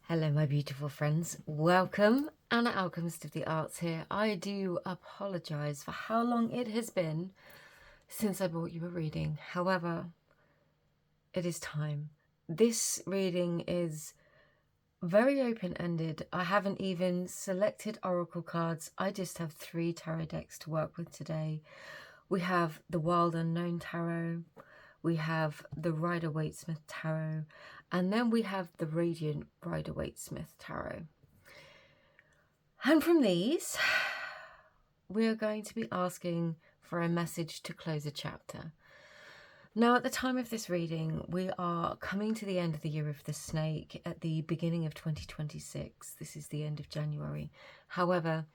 Hello my beautiful friends, welcome. Anna Alchemist of the Arts here. I do apologise for how long it has been since I brought you a reading. However, it is time. This reading is very open-ended. I haven't even selected oracle cards. I just have 3 tarot decks to work with today. We have the Wild Unknown Tarot, we have the Rider-Waite-Smith Tarot, and then we have the Radiant Rider-Waite-Smith Tarot. And from these, we are going to be asking for a message to close a chapter. Now, at the time of this reading, we are coming to the end of the Year of the Snake at the beginning of 2026. This is the end of January. However,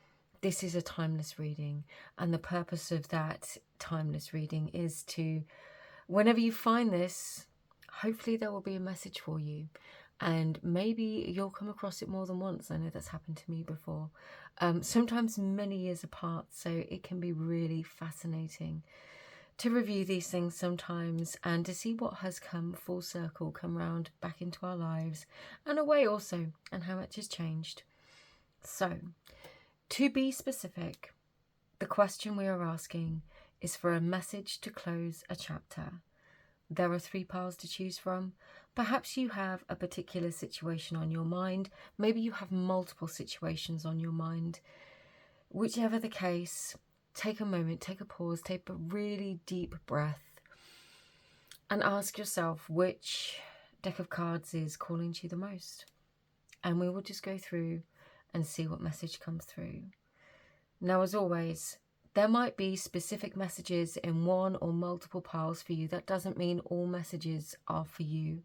this is a timeless reading, and the purpose of that timeless reading is to, whenever you find this, hopefully there will be a message for you, and maybe you'll come across it more than once. I know that's happened to me before, sometimes many years apart, so it can be really fascinating to review these things sometimes and to see what has come full circle, come round back into our lives and away also, and how much has changed. So, to be specific, the question we are asking is for a message to close a chapter. There are 3 piles to choose from. Perhaps you have a particular situation on your mind. Maybe you have multiple situations on your mind. Whichever the case, take a moment, take a pause, take a really deep breath and ask yourself which deck of cards is calling to you the most. And we will just go through and see what message comes through. Now, as always, there might be specific messages in one or multiple piles for you. That doesn't mean all messages are for you.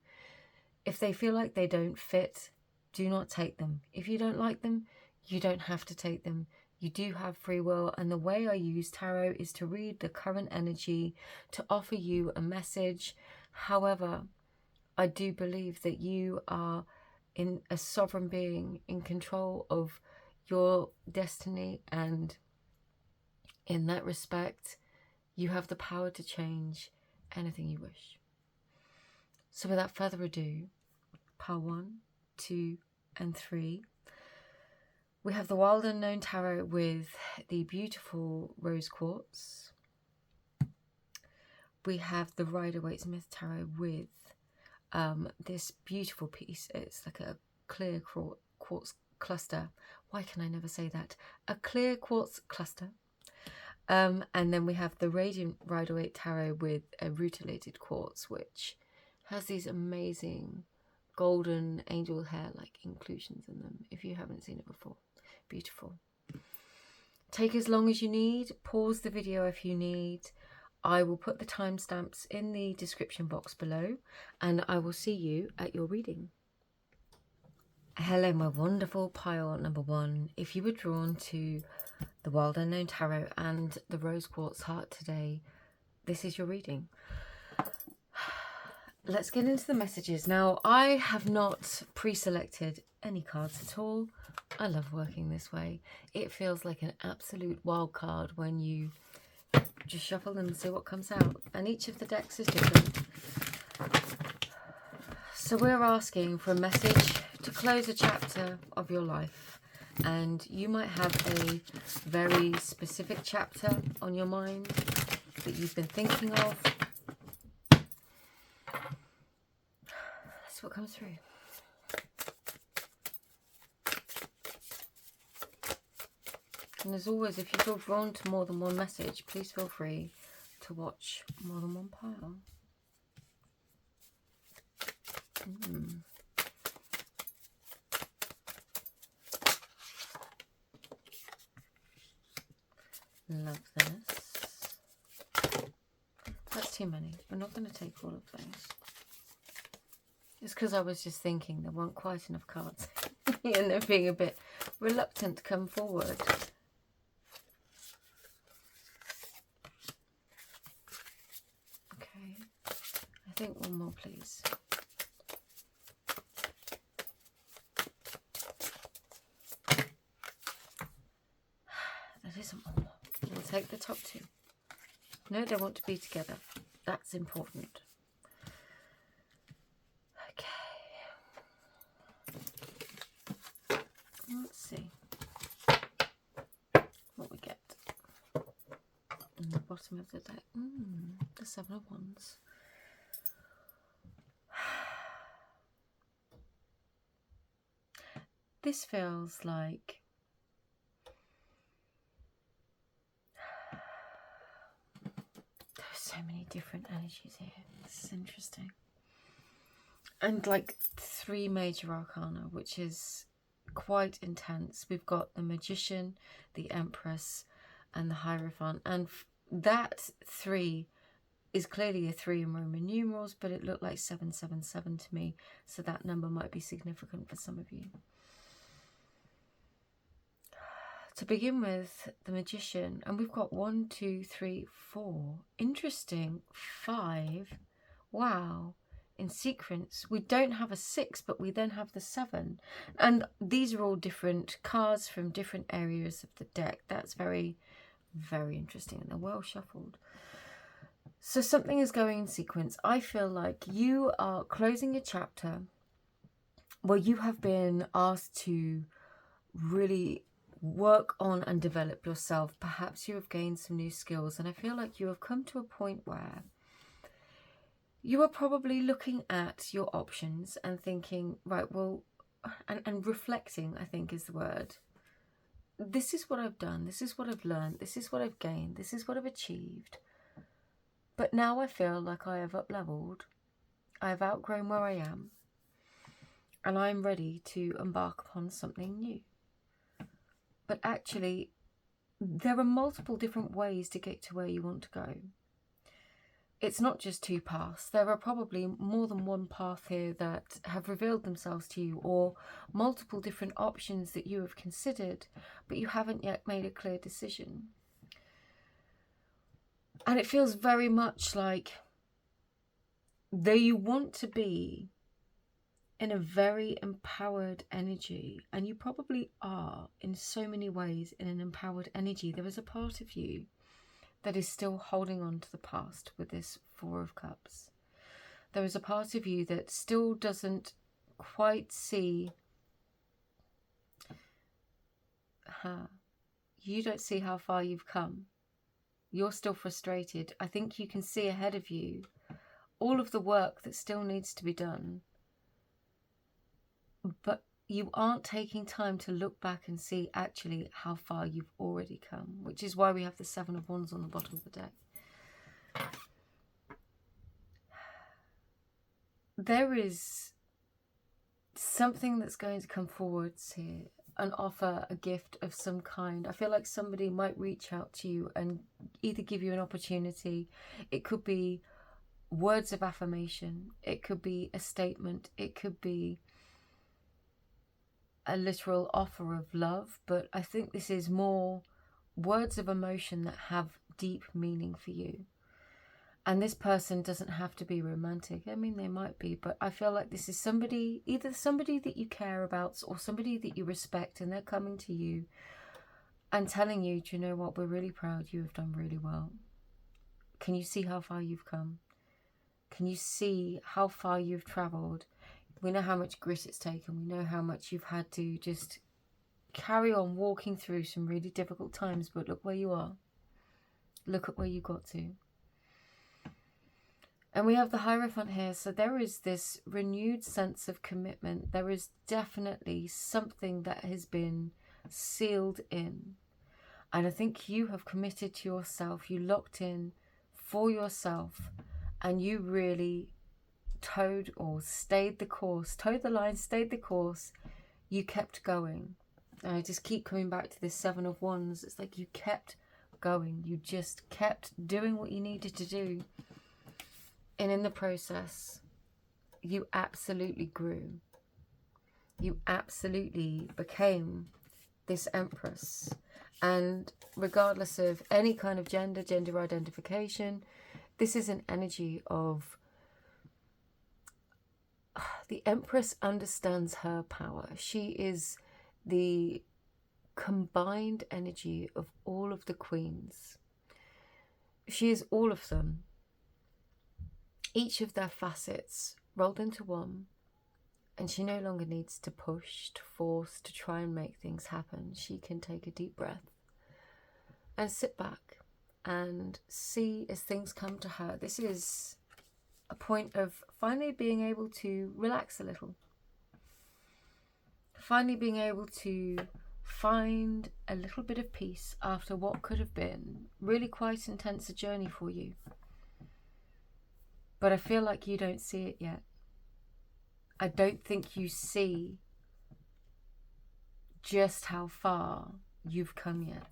If they feel like they don't fit, do not take them. If you don't like them, you don't have to take them. You do have free will, and the way I use tarot is to read the current energy to offer you a message. However, I do believe that you are in a sovereign being in control of your destiny, and in that respect, you have the power to change anything you wish. So without further ado, pile 1, 2, and 3. We have the Wild Unknown Tarot with the beautiful rose quartz. We have the Rider-Waite-Smith Tarot with this beautiful piece. It's like a clear quartz cluster. Why can I never say that? A clear quartz cluster. And then we have the Radiant Rider-Waite Tarot with a rutilated quartz, which has these amazing golden angel hair-like inclusions in them. If you haven't seen it before, beautiful. Take as long as you need. Pause the video if you need. I will put the timestamps in the description box below, and I will see you at your reading. Hello, my wonderful pile number 1. If you were drawn to the Wild Unknown Tarot and the Rose Quartz Heart today, this is your reading. Let's get into the messages. Now, I have not pre-selected any cards at all. I love working this way. It feels like an absolute wild card when you just shuffle them and see what comes out. And each of the decks is different. So we're asking for a message to close a chapter of your life. And you might have a very specific chapter on your mind that you've been thinking of. That's what comes through. And as always, if you feel drawn to more than one message, please feel free to watch more than one pile. Love this. That's too many. We're not going to take all of those. It's because I was just thinking there weren't quite enough cards and they're being a bit reluctant to come forward. Okay, I think one more, please. That isn't one more. We'll take the top 2. No, they want to be together. That's important. Okay. see what we get in the bottom of the deck. The Seven of Wands. This feels like there's so many different energies here. This is interesting. And like 3 major arcana, which is quite intense. We've got the Magician, the Empress, and the Hierophant. And that 3 is clearly a 3 in Roman numerals, but it looked like 777 to me. So that number might be significant for some of you. To begin with, the Magician, and we've got 1, 2, 3, 4. Interesting. 5. Wow. In sequence, we don't have a 6, but we then have the 7. And these are all different cards from different areas of the deck. That's very, very interesting, and they're well shuffled. So something is going in sequence. I feel like you are closing a chapter where you have been asked to really work on and develop yourself. Perhaps you have gained some new skills, and I feel like you have come to a point where you are probably looking at your options and thinking, right, well, and reflecting, I think is the word. This is what I've done. This is what I've learned. This is what I've gained. This is what I've achieved. But now I feel like I have up-leveled. I have outgrown where I am. And I'm ready to embark upon something new. But actually, there are multiple different ways to get to where you want to go. It's not just 2 paths. There are probably more than one path here that have revealed themselves to you, or multiple different options that you have considered, but you haven't yet made a clear decision. And it feels very much like, though you want to be in a very empowered energy, and you probably are in so many ways in an empowered energy, there is a part of you that is still holding on to the past with this 4 of Cups. There is a part of you that still doesn't quite see, you don't see how far you've come. You're still frustrated. I think you can see ahead of you all of the work that still needs to be done, but you aren't taking time to look back and see actually how far you've already come, which is why we have the 7 of Wands on the bottom of the deck. There is something that's going to come forwards here, an offer, a gift of some kind. I feel like somebody might reach out to you and either give you an opportunity. It could be words of affirmation. It could be a statement. It could be a literal offer of love, but I think this is more words of emotion that have deep meaning for you. And this person doesn't have to be romantic. I mean, they might be, but I feel like this is somebody, either somebody that you care about or somebody that you respect, and they're coming to you and telling you, do you know what, we're really proud, you have done really well. Can you see how far you've come? Can you see how far you've travelled? We know how much grit it's taken. We know how much you've had to just carry on walking through some really difficult times. But look where you are. Look at where you got to. And we have the Hierophant here. So there is this renewed sense of commitment. There is definitely something that has been sealed in. And I think you have committed to yourself. You locked in for yourself. And you really towed or stayed the course, towed the line, stayed the course. You kept going. And I just keep coming back to this 7 of Wands. It's like you kept going. You just kept doing what you needed to do. And in the process, you absolutely grew. You absolutely became this Empress. And regardless of any kind of gender identification, this is an energy of the Empress understands her power. She is the combined energy of all of the queens. She is all of them. Each of their facets rolled into one. And she no longer needs to push, to force, to try and make things happen. She can take a deep breath and sit back and see as things come to her. This is a point of finally being able to relax a little. Finally being able to find a little bit of peace after what could have been really quite intense a journey for you. But I feel like you don't see it yet. I don't think you see just how far you've come yet.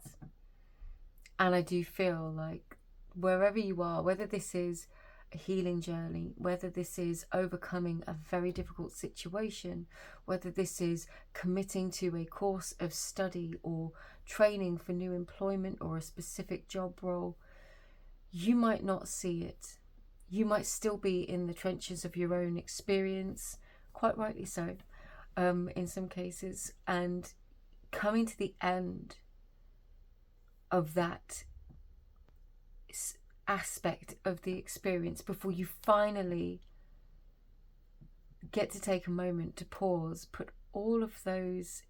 And I do feel like wherever you are, whether this is a healing journey, whether this is overcoming a very difficult situation, whether this is committing to a course of study or training for new employment or a specific job role, you might not see it. You might still be in the trenches of your own experience, quite rightly so, in some cases, and coming to the end of that aspect of the experience before you finally get to take a moment to pause, put all of those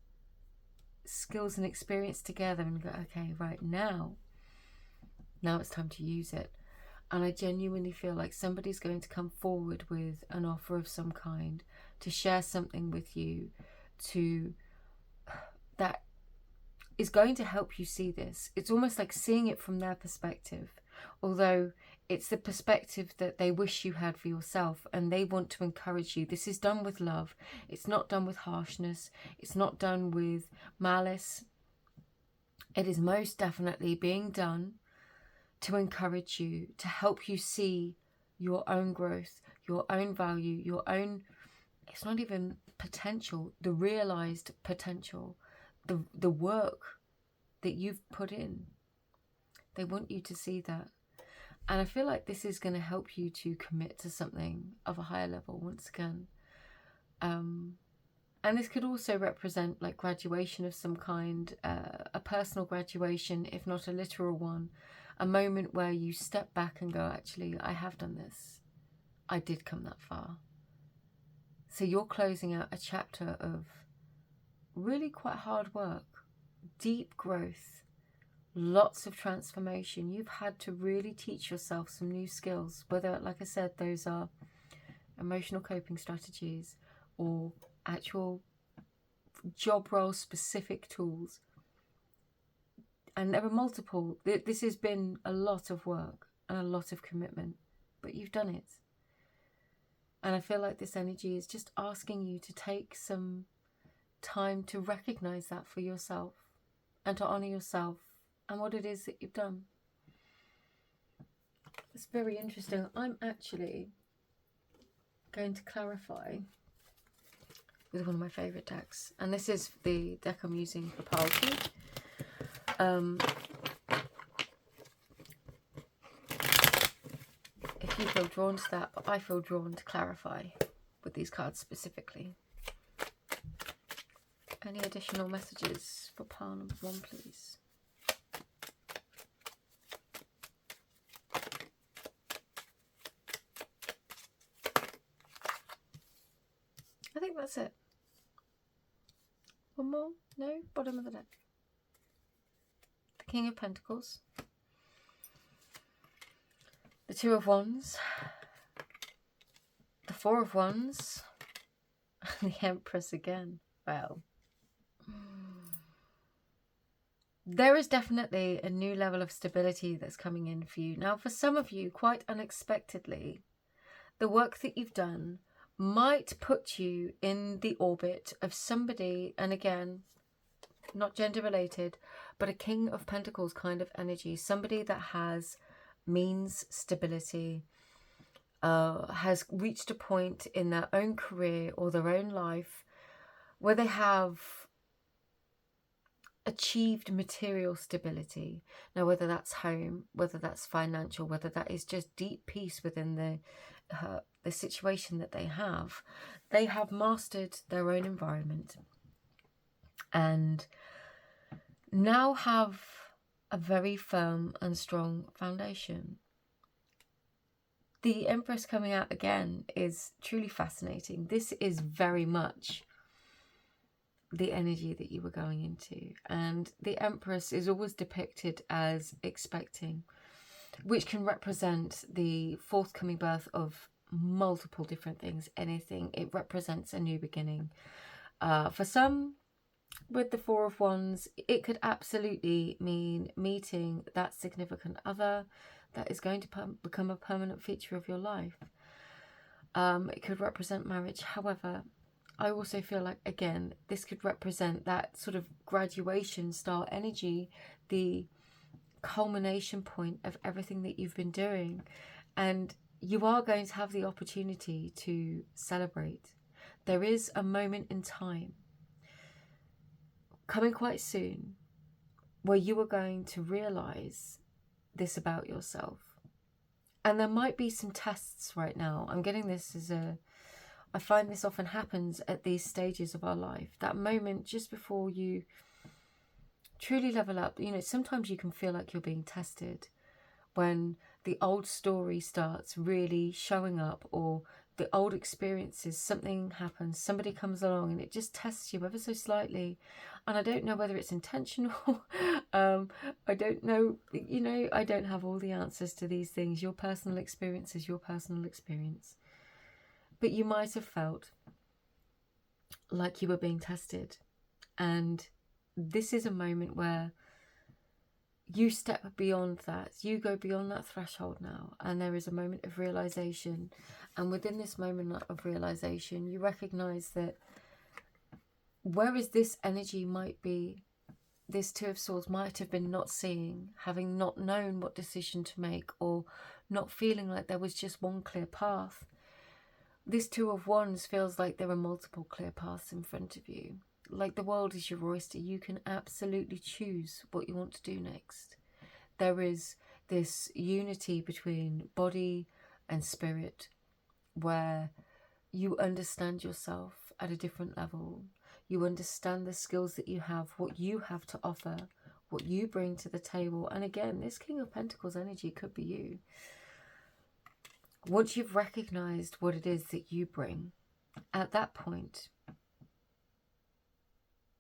skills and experience together and go, okay, right, now it's time to use it. And I genuinely feel like somebody's going to come forward with an offer of some kind to share something with you that is going to help you see this. It's almost like seeing it from their perspective, although it's the perspective that they wish you had for yourself, and they want to encourage you. This is done with love. It's not done with harshness. It's not done with malice. It is most definitely being done to encourage you, to help you see your own growth, your own value, your own, it's not even potential, the realized potential, the work that you've put in. They want you to see that. And I feel like this is going to help you to commit to something of a higher level once again. And this could also represent like graduation of some kind, a personal graduation, if not a literal one. A moment where you step back and go, actually, I have done this. I did come that far. So you're closing out a chapter of really quite hard work, deep growth, lots of transformation. You've had to really teach yourself some new skills, whether, like I said, those are emotional coping strategies or actual job role specific tools. And there are multiple. This has been a lot of work and a lot of commitment, but you've done it. And I feel like this energy is just asking you to take some time to recognize that for yourself and to honor yourself and what it is that you've done. It's very interesting. I'm actually going to clarify with one of my favorite decks, and this is the deck I'm using for Palki. If you feel drawn to that, but I feel drawn to clarify with these cards specifically. Any additional messages for pile number 1, please? I think that's it. One more? No? Bottom of the deck. The King of Pentacles. The Two of Wands. The Four of Wands. And the Empress again. Well, there is definitely a new level of stability that's coming in for you. Now, for some of you, quite unexpectedly, the work that you've done might put you in the orbit of somebody, and again, not gender related, but a King of Pentacles kind of energy. Somebody that has means stability, has reached a point in their own career or their own life where they have achieved material stability. Now, whether that's home, whether that's financial, whether that is just deep peace within the situation that they have mastered their own environment and now have a very firm and strong foundation. The Empress coming out again is truly fascinating. This is very much the energy that you were going into. And the Empress is always depicted as expecting, which can represent the forthcoming birth of multiple different things, anything. It represents a new beginning. For some, with the Four of Wands, it could absolutely mean meeting that significant other that is going to become a permanent feature of your life. It could represent marriage. However, I also feel like, again, this could represent that sort of graduation style energy, the culmination point of everything that you've been doing. And you are going to have the opportunity to celebrate. There is a moment in time coming quite soon where you are going to realize this about yourself. And there might be some tests right now. I'm getting this as I find this often happens at these stages of our life. That moment just before you truly level up. You know, sometimes you can feel like you're being tested when the old story starts really showing up, or the old experiences, something happens, somebody comes along and it just tests you ever so slightly. And I don't know whether it's intentional. I don't know, you know, I don't have all the answers to these things. Your personal experience is your personal experience. But you might have felt like you were being tested. And this is a moment where you step beyond that. You go beyond that threshold now. And there is a moment of realization. And within this moment of realization, you recognize that whereas this energy might be, this Two of Swords might have been not seeing, having not known what decision to make, or not feeling like there was just one clear path. This Two of Wands feels like there are multiple clear paths in front of you. Like the world is your oyster. You can absolutely choose what you want to do next. There is this unity between body and spirit where you understand yourself at a different level. You understand the skills that you have, what you have to offer, what you bring to the table. And again, this King of Pentacles energy could be you. Once you've recognized what it is that you bring, at that point,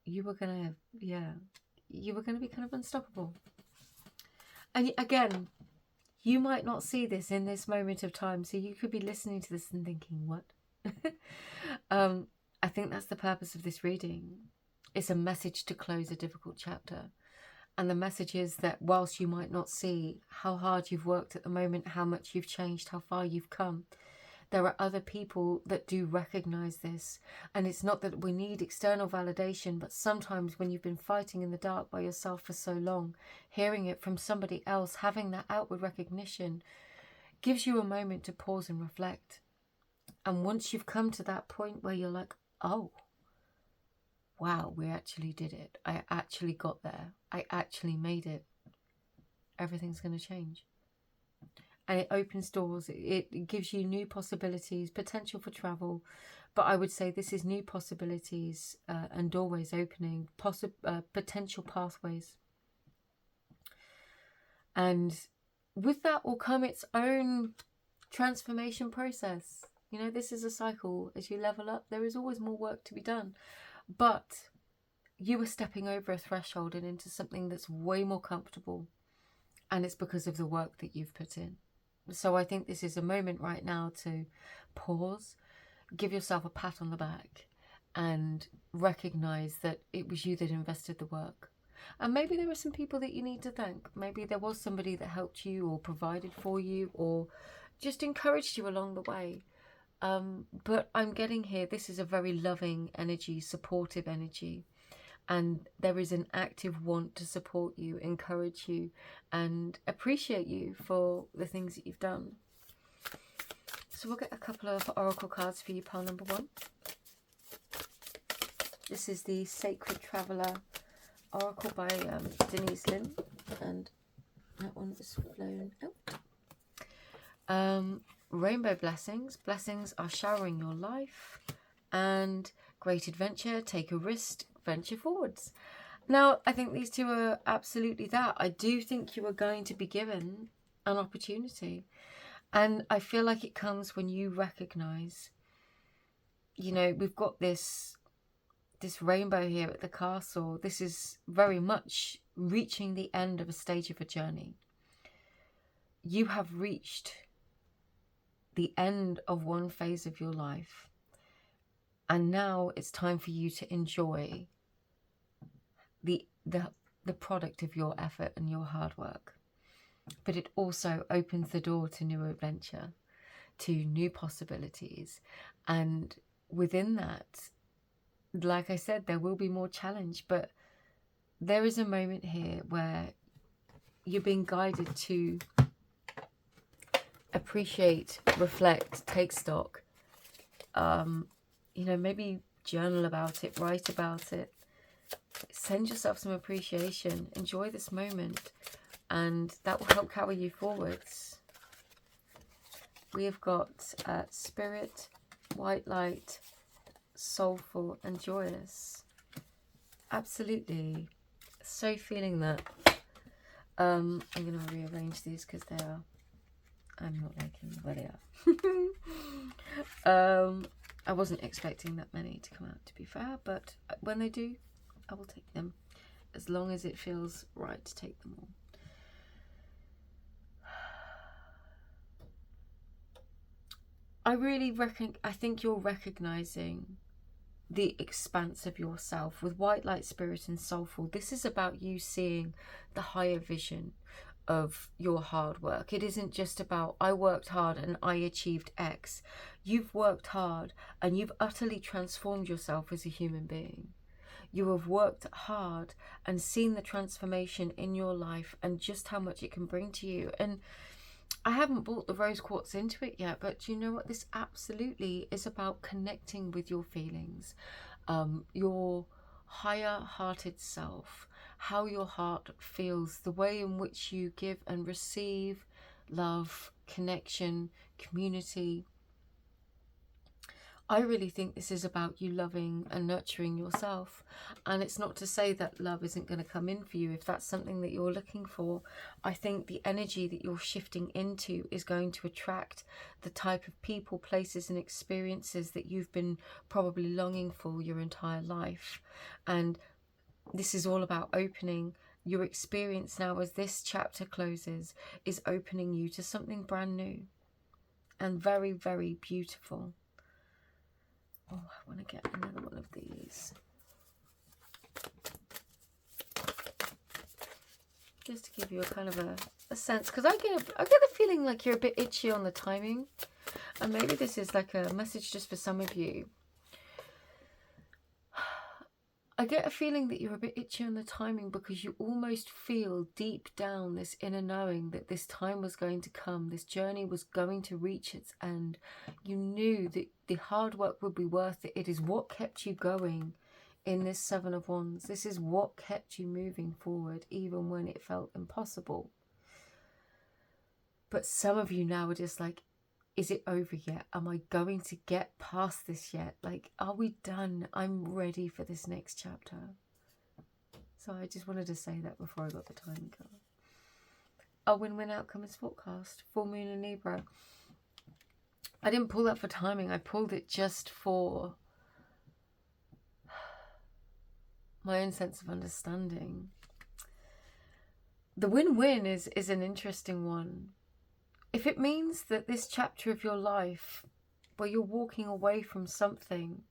you were going to be kind of unstoppable. And again, you might not see this in this moment of time. So you could be listening to this and thinking, what? I think that's the purpose of this reading. It's a message to close a difficult chapter. And the message is that whilst you might not see how hard you've worked at the moment, how much you've changed, how far you've come, there are other people that do recognize this. And it's not that we need external validation, but sometimes when you've been fighting in the dark by yourself for so long, hearing it from somebody else, having that outward recognition, gives you a moment to pause and reflect. And once you've come to that point where you're like, oh, wow, we actually did it. I actually got there. I actually made it. Everything's going to change. And it opens doors. It gives you new possibilities, potential for travel. But I would say this is new possibilities and doorways opening, potential pathways. And with that will come its own transformation process. You know, this is a cycle. As you level up, there is always more work to be done. But you are stepping over a threshold and into something that's way more comfortable. And it's because of the work that you've put in. So I think this is a moment right now to pause, give yourself a pat on the back and recognize that it was you that invested the work. And maybe there are some people that you need to thank. Maybe there was somebody that helped you or provided for you or just encouraged you along the way. But I'm getting here, this is a very loving energy, supportive energy. And there is an active want to support you, encourage you, and appreciate you for the things that you've done. So we'll get a couple of oracle cards for you, pile number 1. This is the Sacred Traveller Oracle by Denise Lynn. And that one is flown out. Rainbow blessings. Blessings are showering your life. And great adventure, take a risk, venture forwards. Now, I think these two are absolutely that. I do think you are going to be given an opportunity. And I feel like it comes when you recognize, you know, we've got this rainbow here at the castle. This is very much reaching the end of a stage of a journey. You have reached the end of one phase of your life, and now it's time for you to enjoy the product of your effort and your hard work. But it also opens the door to new adventure, to new possibilities, and within that, like I said, there will be more challenge, but there is a moment here where you're being guided to appreciate, reflect, take stock, you know, maybe journal about it, write about it, send yourself some appreciation, enjoy this moment, and that will help carry you forwards. We have got spirit, white light, soulful and joyous. Absolutely. So feeling that. I'm going to rearrange these because they are, I'm not liking where they are. I wasn't expecting that many to come out, to be fair, but when they do, I will take them, as long as it feels right to take them all. I think you're recognizing the expanse of yourself with white light, spirit and soulful. This is about you seeing the higher vision of your hard work. It isn't just about I worked hard and I achieved X. You've worked hard and you've utterly transformed yourself as a human being. You have worked hard and seen the transformation in your life and just how much it can bring to you. And I haven't brought the rose quartz into it yet, but you know what? This absolutely is about connecting with your feelings, your higher hearted self, how your heart feels, the way in which you give and receive love, connection, community. I really think this is about you loving and nurturing yourself. And it's not to say that love isn't going to come in for you if that's something that you're looking for. I think the energy that you're shifting into is going to attract the type of people, places and experiences that you've been probably longing for your entire life. And this is all about opening your experience now as this chapter closes, is opening you to something brand new and very, very beautiful. Oh, I want to get another one of these. Just to give you a kind of a sense, because I get the feeling like you're a bit itchy on the timing. And maybe this is like a message just for some of you. I get a feeling that you're a bit itchy on the timing because you almost feel deep down this inner knowing that this time was going to come. This journey was going to reach its end. You knew that the hard work would be worth it. It is what kept you going in this Seven of Wands. This is what kept you moving forward even when it felt impossible. But some of you now are just like, is it over yet? Am I going to get past this yet? Like, are we done? I'm ready for this next chapter. So I just wanted to say that before I got the timing covered. A win-win outcome is forecast. Full moon in Libra. I didn't pull that for timing. I pulled it just for my own sense of understanding. The win-win is an interesting one. If it means that this chapter of your life where you're walking away from something,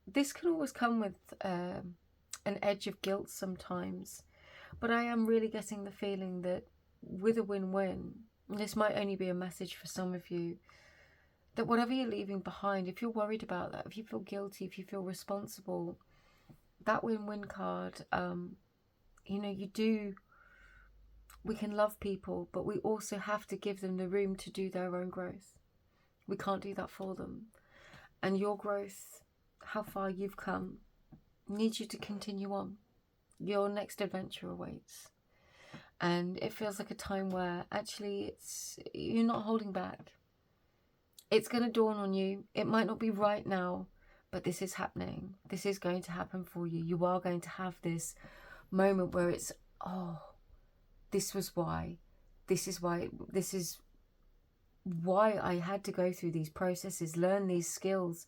this can always come with an edge of guilt sometimes. But I am really getting the feeling that with a win-win, and this might only be a message for some of you, that whatever you're leaving behind, if you're worried about that, if you feel guilty, if you feel responsible, that win-win card, you know, we can love people, but we also have to give them the room to do their own growth. We can't do that for them. And your growth, how far you've come, needs you to continue on. Your next adventure awaits. And it feels like a time where actually you're not holding back. It's going to dawn on you. It might not be right now, but this is happening. This is going to happen for you. You are going to have this moment where it's, oh, this was why. This is why. This is why I had to go through these processes, learn these skills,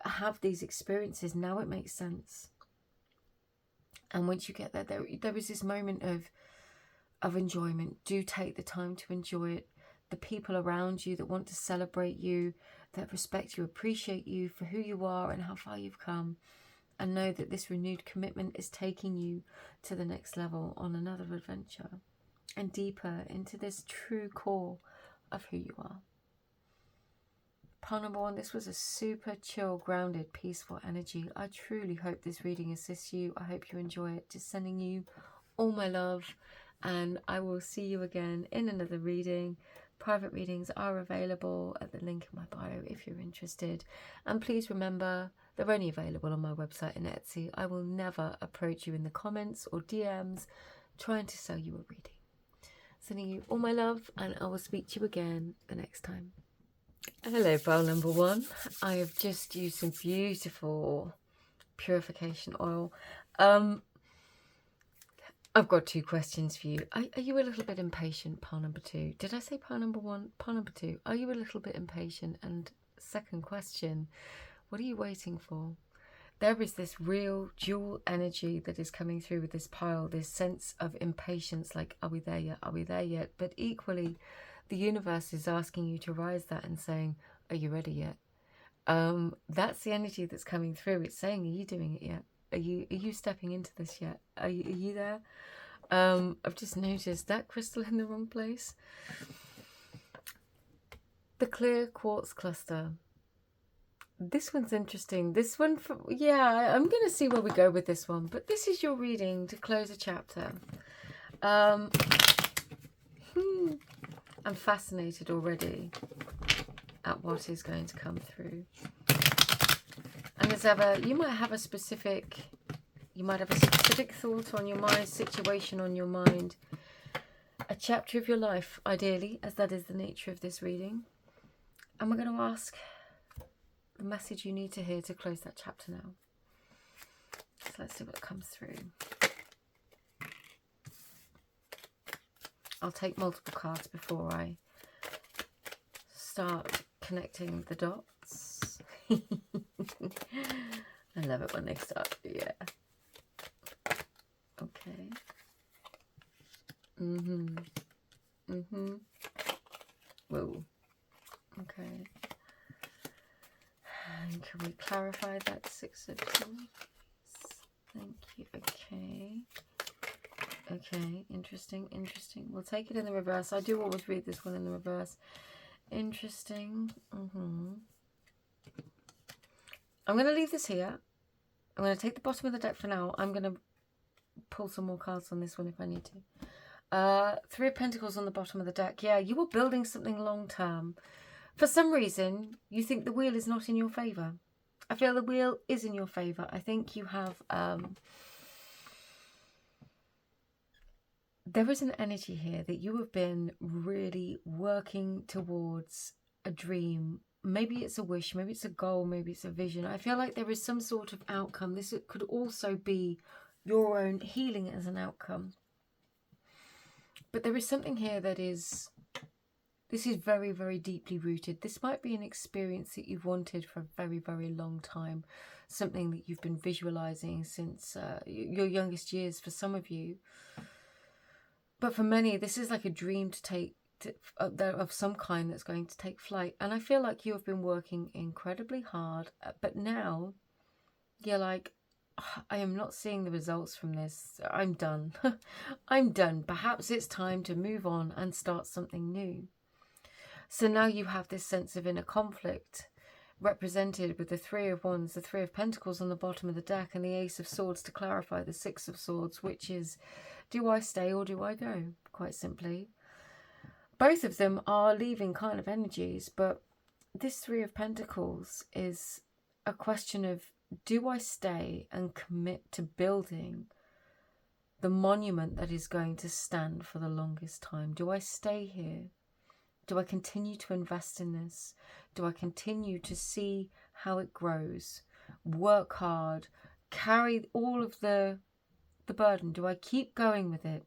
have these experiences. Now it makes sense. And once you get there, there is this moment of enjoyment. Do take the time to enjoy it. The people around you that want to celebrate you, that respect you, appreciate you for who you are and how far you've come, and know that this renewed commitment is taking you to the next level on another adventure and deeper into this true core of who you are. Pile number 1, this was a super chill, grounded, peaceful energy. I truly hope this reading assists you. I hope you enjoy it. Just sending you all my love, and I will see you again in another reading. Private readings are available at the link in my bio if you're interested. And please remember, they're only available on my website and Etsy. I will never approach you in the comments or DMs trying to sell you a reading. Sending you all my love, and I will speak to you again the next time. Hello, pile number 1. I have just used some beautiful purification oil. I've got 2 questions for you. Are you a little bit impatient, pile number 2? Did I say pile number 1? Pile number 2. Are you a little bit impatient? And second question, what are you waiting for? There is this real dual energy that is coming through with this pile, this sense of impatience, like, are we there yet? Are we there yet? But equally, the universe is asking you to rise that and saying, are you ready yet? That's the energy that's coming through. It's saying, are you doing it yet? Are you stepping into this yet? Are you there? I've just noticed that crystal in the wrong place. The clear quartz cluster. This one's interesting. This one, I'm going to see where we go with this one. But this is your reading to close a chapter. I'm fascinated already at what is going to come through. And as ever, you might have a specific thought on your mind, situation on your mind, a chapter of your life, ideally, as that is the nature of this reading. And we're going to ask the message you need to hear to close that chapter now. So let's see what comes through. I'll take multiple cards before I start connecting the dots. I love it when they start, yeah. Okay. Whoa. Okay. And can we clarify that 6 of Swords? Thank you. Okay. Okay, interesting. We'll take it in the reverse. I do always read this one in the reverse. Interesting. I'm going to leave this here. I'm going to take the bottom of the deck for now. I'm going to pull some more cards on this one if I need to. 3 of Pentacles on the bottom of the deck. Yeah, you were building something long term. For some reason, you think the wheel is not in your favour. I feel the wheel is in your favour. I think you have... there is an energy here that you have been really working towards a dream. Maybe it's a wish, maybe it's a goal, maybe it's a vision. I feel like there is some sort of outcome. This could also be your own healing as an outcome. But there is something here that is... this is very, very deeply rooted. This might be an experience that you've wanted for a very, very long time. Something that you've been visualizing since your youngest years for some of you. But for many, this is like a dream of some kind that's going to take flight. And I feel like you have been working incredibly hard. But now you're like, I am not seeing the results from this. I'm done. I'm done. Perhaps it's time to move on and start something new. So now you have this sense of inner conflict represented with the 3 of Wands, the 3 of Pentacles on the bottom of the deck, and the Ace of Swords to clarify the 6 of Swords, which is, do I stay or do I go? Quite simply. Both of them are leaving kind of energies, but this 3 of Pentacles is a question of, do I stay and commit to building the monument that is going to stand for the longest time? Do I stay here? Do I continue to invest in this? Do I continue to see how it grows? Work hard, carry all of the burden? Do I keep going with it?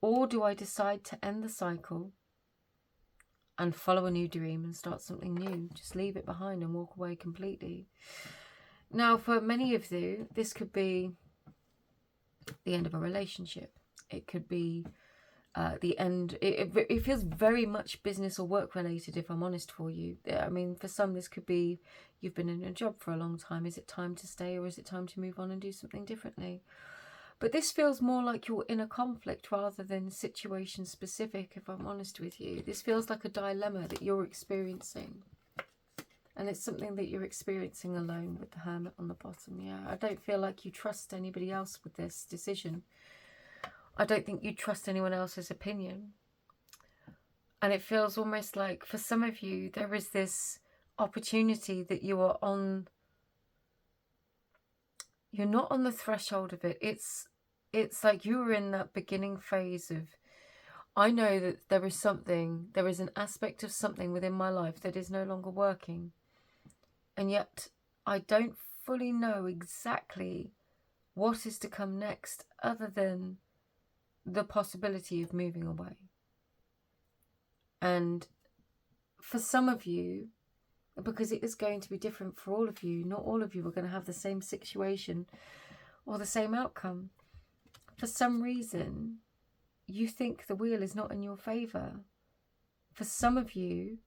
Or do I decide to end the cycle, and follow a new dream and start something new. Just leave it behind and walk away completely. Now, for many of you, this could be the end of a relationship. It could be the end. It feels very much business or work related, if I'm honest for you. I mean, for some, this could be you've been in a job for a long time. Is it time to stay, or is it time to move on and do something differently? But this feels more like you're in a conflict rather than situation specific, if I'm honest with you. This feels like a dilemma that you're experiencing. And it's something that you're experiencing alone with the Hermit on the bottom. Yeah, I don't feel like you trust anybody else with this decision. I don't think you trust anyone else's opinion. And it feels almost like, for some of you, there is this opportunity that you are on. You're not on the threshold of it. It's like you were in that beginning phase of, I know that there is an aspect of something within my life that is no longer working. And yet I don't fully know exactly what is to come next, other than the possibility of moving away. And for some of you, because it is going to be different for all of you, not all of you are going to have the same situation or the same outcome. For some reason, you think the wheel is not in your favour. For some of you,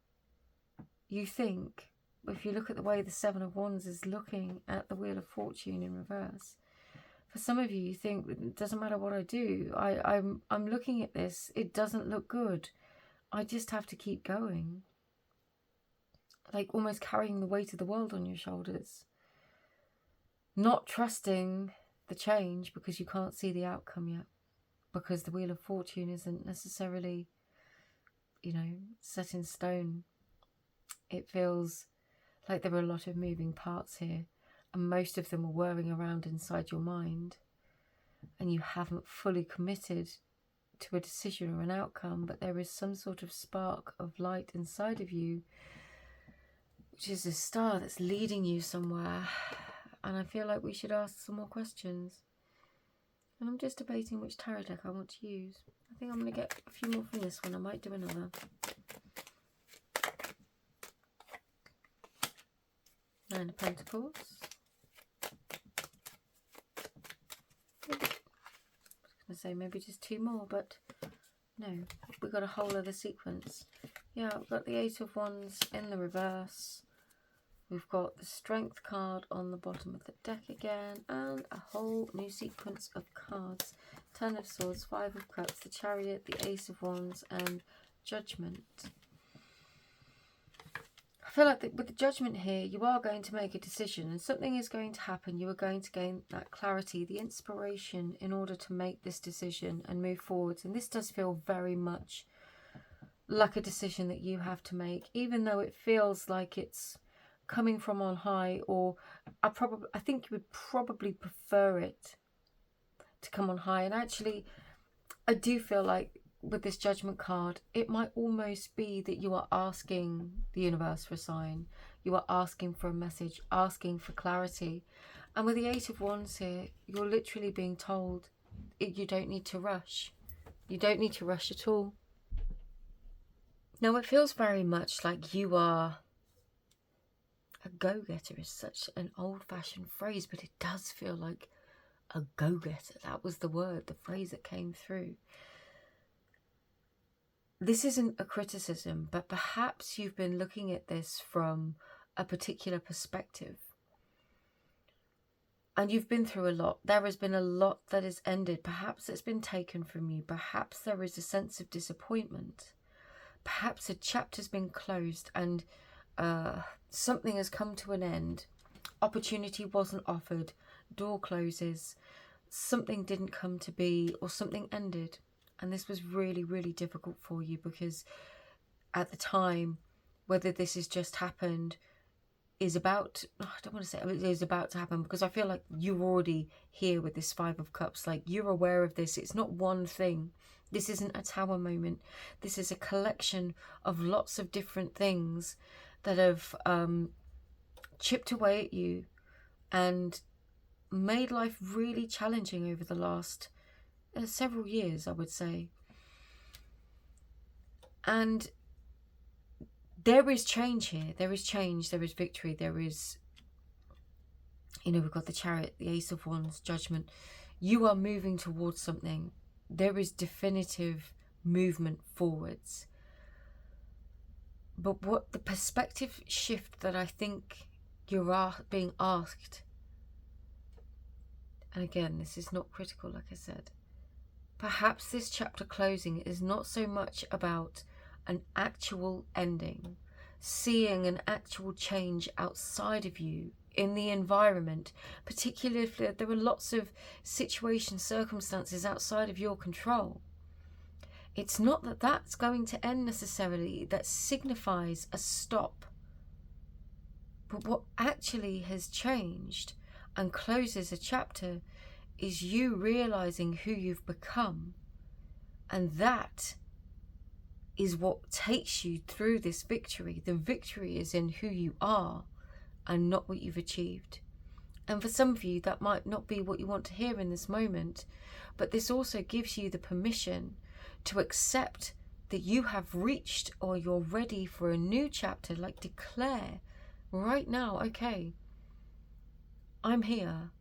you think, if you look at the way the Seven of Wands is looking at the Wheel of Fortune in reverse, for some of you, you think, it doesn't matter what I do. I'm looking at this. It doesn't look good. I just have to keep going. Like almost carrying the weight of the world on your shoulders. Not trusting the change because you can't see the outcome yet. Because the Wheel of Fortune isn't necessarily, set in stone. It feels like there are a lot of moving parts here. And most of them are whirring around inside your mind. And you haven't fully committed to a decision or an outcome. But there is some sort of spark of light inside of you, which is a star that's leading you somewhere. And I feel like we should ask some more questions. And I'm just debating which tarot deck I want to use. I think I'm going to get a few more from this one. I might do another. Nine of Pentacles. I was going to say maybe just two more, but no. We've got a whole other sequence. Yeah, we've got the Eight of Wands in the reverse. We've got the Strength card on the bottom of the deck again, and a whole new sequence of cards. Ten of Swords, Five of Cups, the Chariot, the Ace of Wands, and Judgment. I feel like with the Judgment here, you are going to make a decision, and something is going to happen. You are going to gain that clarity, the inspiration in order to make this decision and move forwards. And this does feel very much like a decision that you have to make, even though it feels like it's coming from on high, or I think you would probably prefer it to come on high. And actually, I do feel like with this Judgment card, it might almost be that you are asking the universe for a sign. You are asking for a message, asking for clarity. And with the Eight of Wands here, you're literally being told you don't need to rush. You don't need to rush at all. Now, it feels very much like you are a go-getter. Is such an old-fashioned phrase, but it does feel like a go-getter. That was the word, the phrase that came through. This isn't a criticism, but perhaps you've been looking at this from a particular perspective. And you've been through a lot. There has been a lot that has ended. Perhaps it's been taken from you. Perhaps there is a sense of disappointment. Perhaps a chapter's been closed and something has come to an end. Opportunity wasn't offered. Door closes. Something didn't come to be, or something ended. And this was really, really difficult for you, because at the time, whether this has just happened is about, I don't want to say it is about to happen, because I feel like you're already here with this Five of Cups. Like, you're aware of this. It's not one thing. This isn't a tower moment. This is a collection of lots of different things that have chipped away at you and made life really challenging over the last several years, I would say. And there is change here. There is change. There is victory. There is, you know, we've got the Chariot, the Ace of Wands, Judgment. You are moving towards something. There is definitive movement forwards. But what the perspective shift that I think you're being asked, and again, this is not critical, like I said, perhaps this chapter closing is not so much about an actual ending, seeing an actual change outside of you in the environment, particularly if there are lots of situations, circumstances outside of your control. It's not that that's going to end necessarily, that signifies a stop. But what actually has changed and closes a chapter is you realizing who you've become. And that is what takes you through this victory. The victory is in who you are and not what you've achieved. And for some of you, that might not be what you want to hear in this moment, but this also gives you the permission to accept that you have reached, or you're ready for a new chapter. Like, declare right now, okay, I'm here.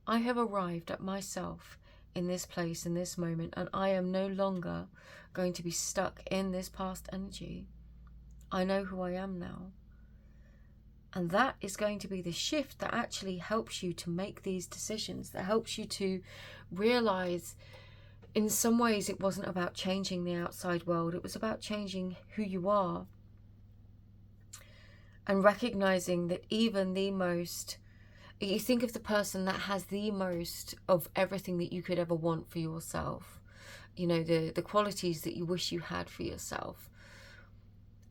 I have arrived at myself in this place, in this moment, and I am no longer going to be stuck in this past energy. I know who I am now. And that is going to be the shift that actually helps you to make these decisions, that helps you to realize in some ways it wasn't about changing the outside world, it was about changing who you are. And recognizing that even the most, you think of the person that has the most of everything that you could ever want for yourself, you know, the qualities that you wish you had for yourself.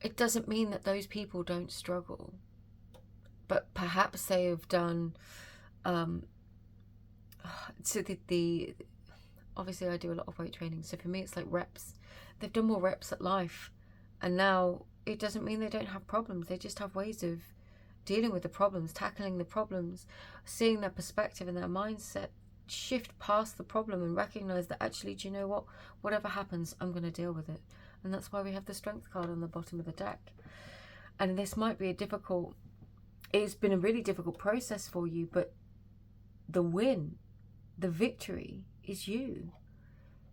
It doesn't mean that those people don't struggle, but perhaps they have done, so obviously I do a lot of weight training, so for me it's like reps. They've done more reps at life, and now it doesn't mean they don't have problems. They just have ways of dealing with the problems, tackling the problems, seeing their perspective and their mindset shift past the problem and recognize that actually, do you know what? Whatever happens, I'm going to deal with it. And that's why we have the Strength card on the bottom of the deck. And this might be it's been a really difficult process for you, but the win, the victory is you,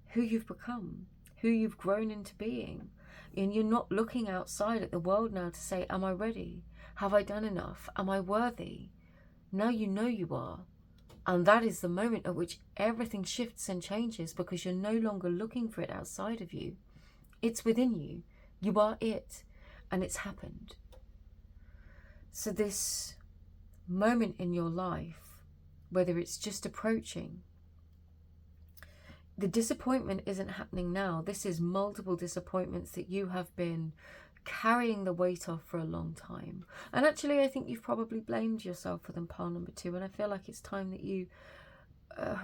who you've become, who you've grown into being. And you're not looking outside at the world now to say, am I ready? Have I done enough? Am I worthy? Now you know you are. And that is the moment at which everything shifts and changes, because you're no longer looking for it outside of you. It's within you. You are it. And it's happened. So this moment in your life, whether it's just approaching, the disappointment isn't happening now. This is multiple disappointments that you have been carrying the weight of for a long time. And actually, I think you've probably blamed yourself for them, pile number 2. And I feel like it's time that you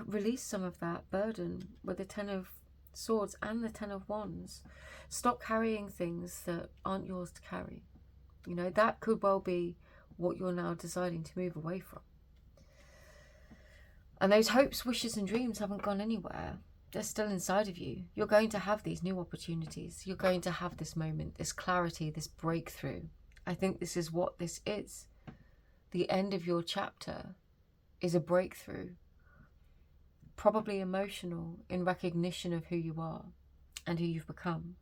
release some of that burden with the 10 of Swords and the 10 of Wands. Stop carrying things that aren't yours to carry. You know, that could well be what you're now deciding to move away from. And those hopes, wishes and dreams haven't gone anywhere. They're still inside of you. You're going to have these new opportunities. You're going to have this moment, this clarity, this breakthrough. I think this is what this is. The end of your chapter is a breakthrough. Probably emotional, in recognition of who you are and who you've become.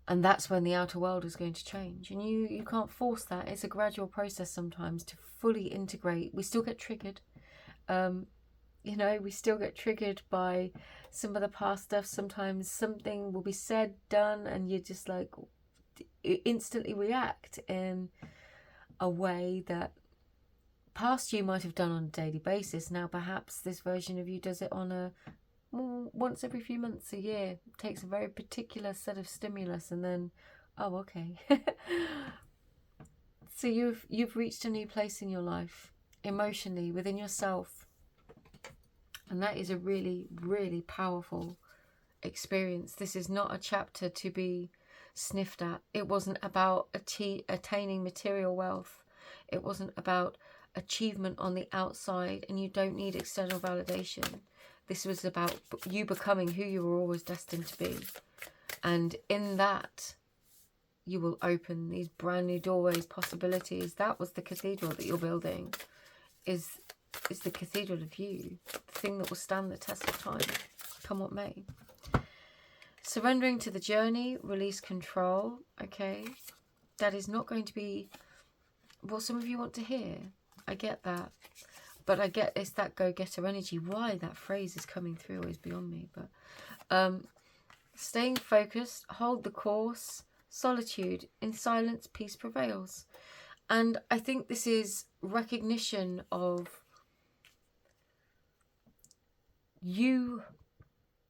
And that's when the outer world is going to change. And you can't force that. It's a gradual process sometimes to fully integrate. We still get triggered. You know, we still get triggered by some of the past stuff. Sometimes something will be said, done, and you just like instantly react in a way that past you might have done on a daily basis. Now perhaps this version of you does it on a once every few months, a year. It takes a very particular set of stimulus, and then, oh, okay. So you've reached a new place in your life, emotionally, within yourself. And that is a really, really powerful experience. This is not a chapter to be sniffed at. It wasn't about attaining material wealth. It wasn't about achievement on the outside, and you don't need external validation. This was about you becoming who you were always destined to be. And in that, You will open these brand new doorways, possibilities. That was the cathedral that you're building, is the cathedral of you, the thing that will stand the test of time, come what may. Surrendering to the journey, release control, okay? That is not going to be what some of you want to hear. I get that. But I get it's that go-getter energy. Why that phrase is coming through is beyond me. But staying focused, hold the course, solitude, in silence, peace prevails. And I think this is recognition of you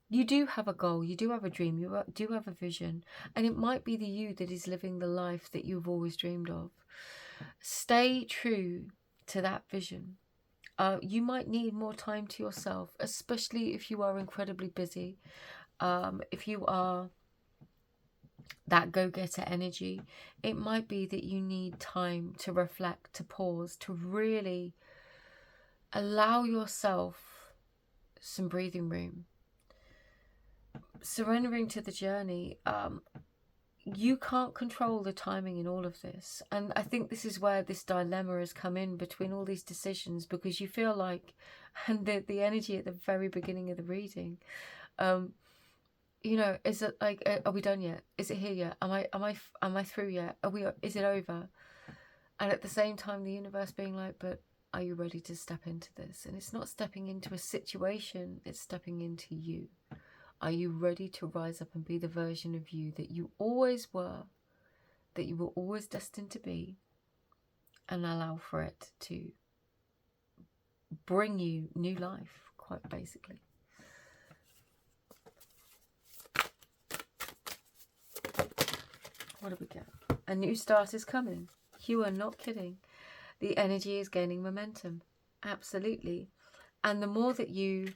do have a goal, you do have a dream, you do have a vision, and it might be the you that is living the life that you've always dreamed of. Stay true to that vision. You might need more time to yourself, especially if you are incredibly busy. If you are that go-getter energy, it might be that you need time to reflect, to pause, to really allow yourself some breathing room. Surrendering to the journey, you can't control the timing in all of this. And I think this is where this dilemma has come in between all these decisions, because you feel like, and the energy at the very beginning of the reading, you know, is it like, are we done yet? Is it here yet? Am I through yet? Is it over? And at the same time, the universe being like, but are you ready to step into this? And it's not stepping into a situation, it's stepping into you. Are you ready to rise up and be the version of you that you always were, that you were always destined to be, and allow for it to bring you new life, quite basically. What do we get? A new start is coming. You are not kidding. The energy is gaining momentum. Absolutely. And the more that you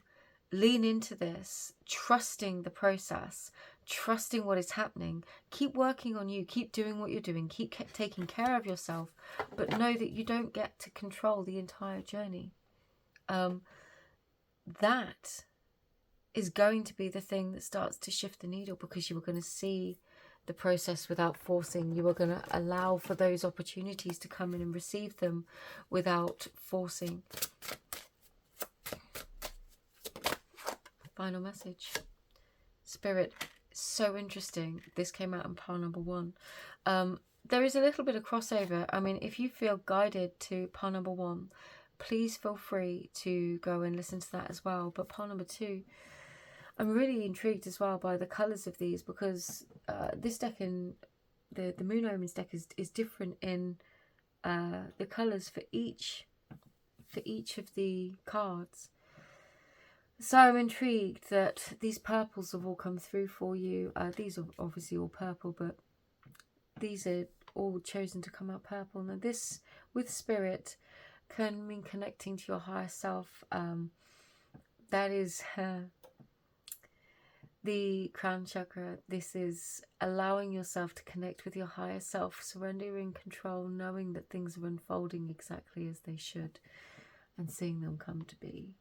lean into this, trusting the process, trusting what is happening, keep working on you, keep doing what you're doing, keep taking care of yourself, but know that you don't get to control the entire journey. That is going to be the thing that starts to shift the needle, because you are going to see the process without forcing. You are going to allow for those opportunities to come in and receive them without forcing. Final message. Spirit, so interesting. This came out in pile number 1. There is a little bit of crossover. I mean, if you feel guided to pile number 1, please feel free to go and listen to that as well. But pile number 2, I'm really intrigued as well by the colours of these, because this deck in the Moon Omens deck is different in the colours for each of the cards. So I'm intrigued that these purples have all come through for you. These are obviously all purple, but these are all chosen to come out purple. Now this, with Spirit, can mean connecting to your higher self. That is the crown chakra. This is allowing yourself to connect with your higher self, surrendering control, knowing that things are unfolding exactly as they should, and seeing them come to be.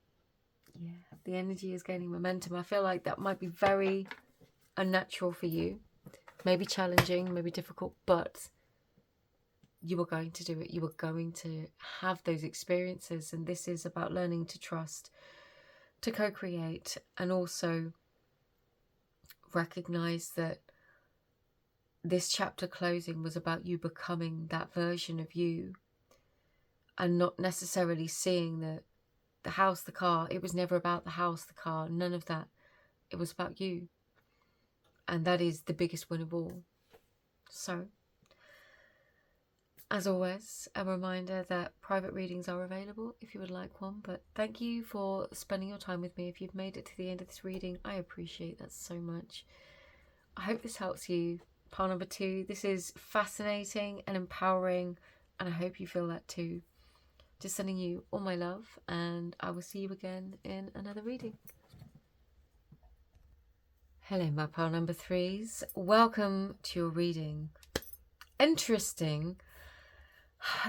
Yeah, the energy is gaining momentum. I feel like that might be very unnatural for you, maybe challenging, maybe difficult, but you are going to do it. You are going to have those experiences, and this is about learning to trust, to co-create, and also recognize that this chapter closing was about you becoming that version of you, and not necessarily seeing that the house, the car. It was never about the house, the car, none of that. It was about you. And that is the biggest win of all. So, as always, a reminder that private readings are available if you would like one. But thank you for spending your time with me. If you've made it to the end of this reading, I appreciate that so much. I hope this helps you. Pile number 2, this is fascinating and empowering, and I hope you feel that too. Just sending you all my love, and I will see you again in another reading. Hello, my pile number 3s. Welcome to your reading. Interesting.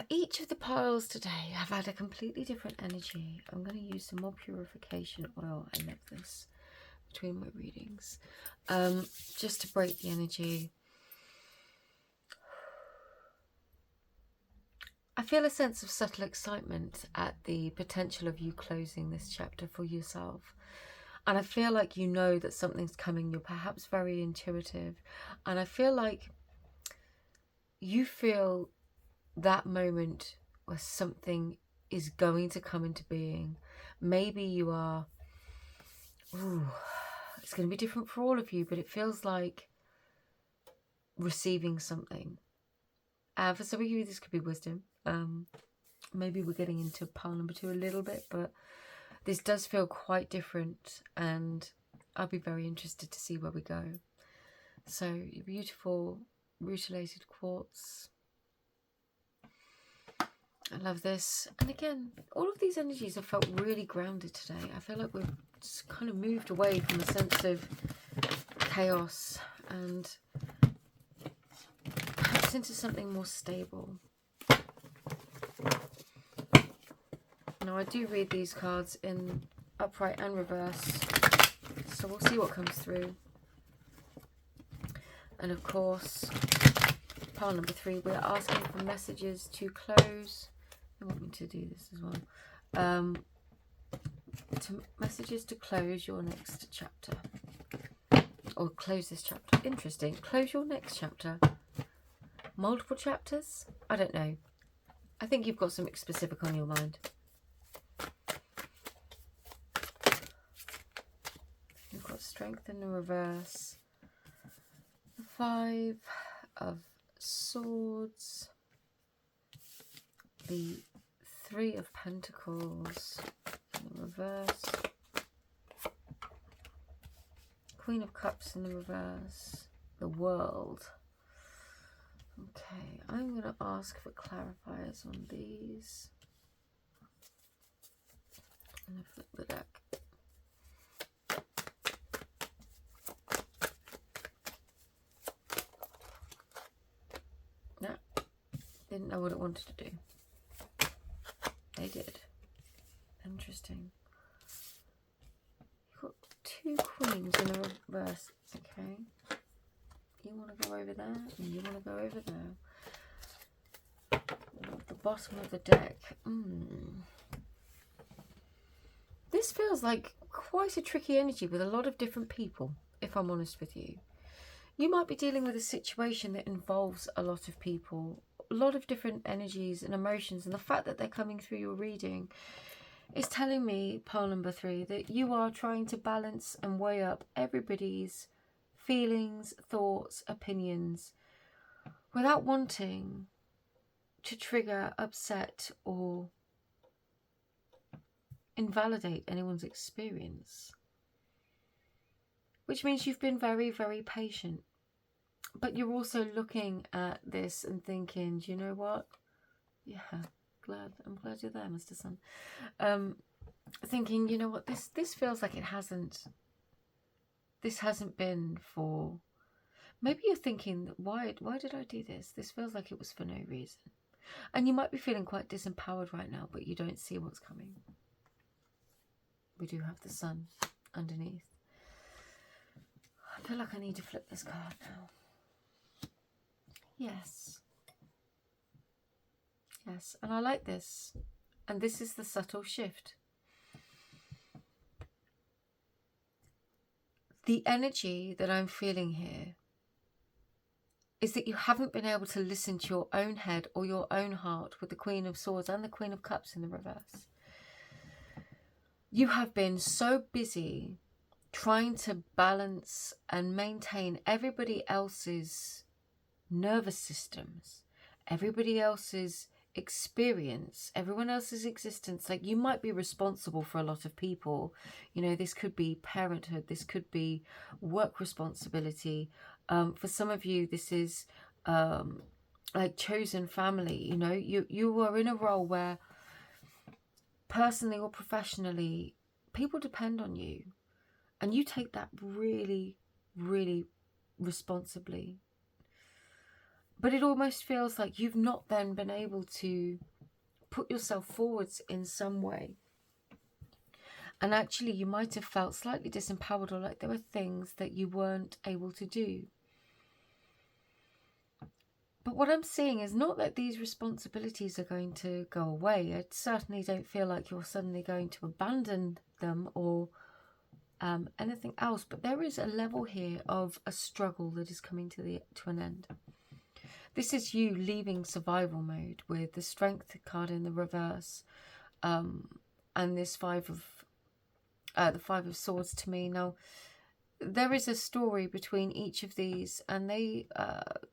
Each of the piles today have had a completely different energy. I'm going to use some more purification oil. I love this between my readings. Just to break the energy. I feel a sense of subtle excitement at the potential of you closing this chapter for yourself. And I feel like you know that something's coming. You're perhaps very intuitive. And I feel like you feel that moment where something is going to come into being. Maybe you are, ooh, it's going to be different for all of you, but it feels like receiving something. For some of you, this could be wisdom. Maybe we're getting into pile number 2 a little bit, but this does feel quite different, and I'll be very interested to see where we go. So, your beautiful rutilated quartz. I love this. And again, all of these energies have felt really grounded today. I feel like we've just kind of moved away from a sense of chaos and perhaps into something more stable. Now, I do read these cards in upright and reverse, so we'll see what comes through. And of course, pile number 3, we're asking for messages to close. They want me to do this as well. Messages to close your next chapter. Or close this chapter. Interesting. Close your next chapter. Multiple chapters? I don't know. I think you've got something specific on your mind. You've got strength in the reverse. The 5 of Swords. The 3 of Pentacles in the reverse. Queen of Cups in the reverse. The World. Okay, I'm going to ask for clarifiers on these. I'm going to flip the deck. No, didn't know what it wanted to do. They did. Interesting. You've got 2 queens in the reverse. Okay. You want to go over there, and you want to go over there. The bottom of the deck. This feels like quite a tricky energy with a lot of different people, if I'm honest with you. You might be dealing with a situation that involves a lot of people, a lot of different energies and emotions, and the fact that they're coming through your reading is telling me, pile number 3, that you are trying to balance and weigh up everybody's feelings, thoughts, opinions, without wanting to trigger, upset, or invalidate anyone's experience. Which means you've been very, very patient. But you're also looking at this and thinking, do you know what? Yeah, I'm glad you're there, Mr. Sun. Thinking, you know what, this feels like this hasn't been for, maybe you're thinking, why did I do this? This feels like it was for no reason. And you might be feeling quite disempowered right now, but you don't see what's coming. We do have the Sun underneath. I feel like I need to flip this card now. Yes. Yes, and I like this. And this is the subtle shift. The energy that I'm feeling here is that you haven't been able to listen to your own head or your own heart with the Queen of Swords and the Queen of Cups in the reverse. You have been so busy trying to balance and maintain everybody else's nervous systems, everybody else's experience, everyone else's existence. Like, you might be responsible for a lot of people. You know, this could be parenthood, this could be work responsibility. For some of you, this is like chosen family. You know, you are in a role where personally or professionally, people depend on you, and you take that really, really responsibly. But it almost feels like you've not then been able to put yourself forwards in some way. And actually, you might have felt slightly disempowered, or like there were things that you weren't able to do. But what I'm seeing is not that these responsibilities are going to go away. I certainly don't feel like you're suddenly going to abandon them or anything else. But there is a level here of a struggle that is coming to an end. This is you leaving survival mode with the Strength card in the reverse, and this the Five of Swords to me. Now, there is a story between each of these, and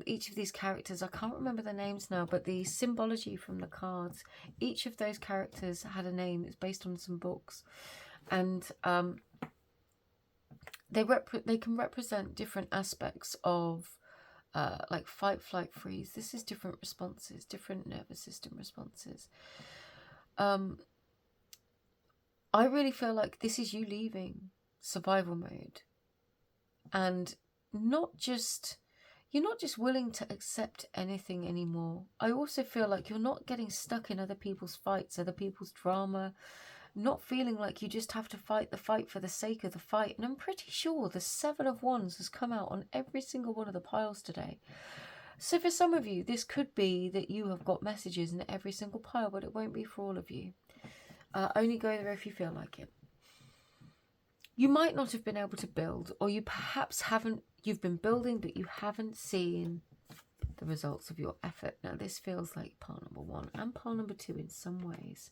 each of these characters, I can't remember their names now, but the symbology from the cards, each of those characters had a name. It's based on some books, and they can represent different aspects of like fight, flight, freeze. This is different responses, different nervous system responses. I really feel like this is you leaving survival mode, and you're not just willing to accept anything anymore. I also feel like you're not getting stuck in other people's fights, other people's drama, not feeling like you just have to fight the fight for the sake of the fight. And I'm pretty sure the Seven of Wands has come out on every single one of the piles today. So for some of you, this could be that you have got messages in every single pile, but it won't be for all of you. Only go there if you feel like it. You might not have been able to build, or you perhaps haven't, you've been building, but you haven't seen the results of your effort. Now, this feels like pile number 1 and pile number 2 in some ways,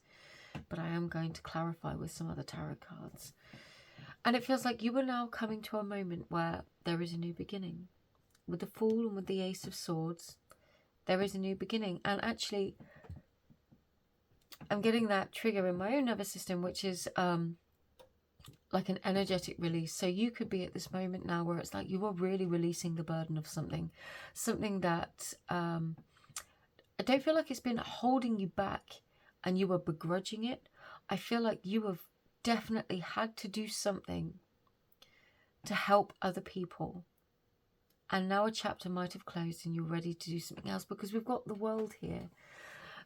but I am going to clarify with some other tarot cards. And it feels like you are now coming to a moment where there is a new beginning. With the Fool and with the Ace of Swords, there is a new beginning. And actually, I'm getting that trigger in my own nervous system, which is like an energetic release. So you could be at this moment now where it's like you are really releasing the burden of something that I don't feel like it's been holding you back and you were begrudging it. I feel like you have definitely had to do something to help other people. And now a chapter might have closed and you're ready to do something else, because we've got the World here.